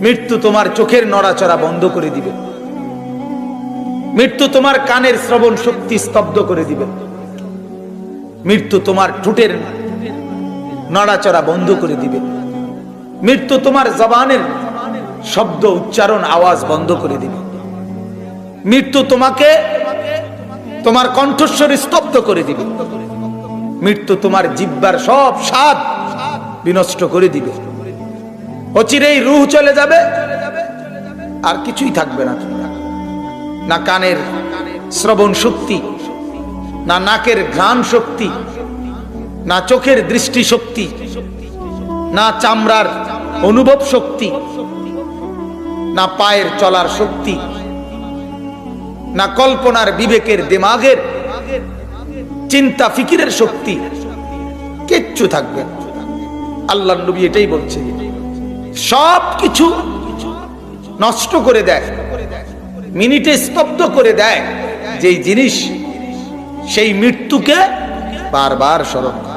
মৃত্যু তোমার চোখের নড়াচড়া বন্ধ করে দিবে, মৃত্যু তোমার কানের শ্রবণ শক্তি স্তব্ধ করে দিবে, মৃত্যু তোমার ঠোঁটের নড়াচড়া বন্ধ করে দিবে, মৃত্যু তোমার জবানের শব্দ উচ্চারণ আওয়াজ বন্ধ করে দিবে, মৃত্যু তোমাকে তোমার কণ্ঠস্বর স্তব্ধ করে দিবে, মৃত্যু তোমার জিহ্বার সব স্বাদ বিনষ্ট করে দিবে। অচিরেই রূহ চলে যাবে, আর কিছুই থাকবে না, না কানের শ্রবণ শক্তি, না নাকের ঘ্রাণ শক্তি, না চোখের দৃষ্টি শক্তি, না চামড়ার অনুভব শক্তি, না পায়ের চলার শক্তি, না কল্পনার বিবেকের দিমাগের চিন্তা ফিকিরের শক্তি, কিচ্ছু থাকবে না। আল্লাহর নবী এটাই বলছে, সব কিছু নষ্ট করে দেয়, মিনিটে স্তব্ধ করে দেয় যেই জিনিস, সেই মৃত্যুকে বারবার স্মরণ করে।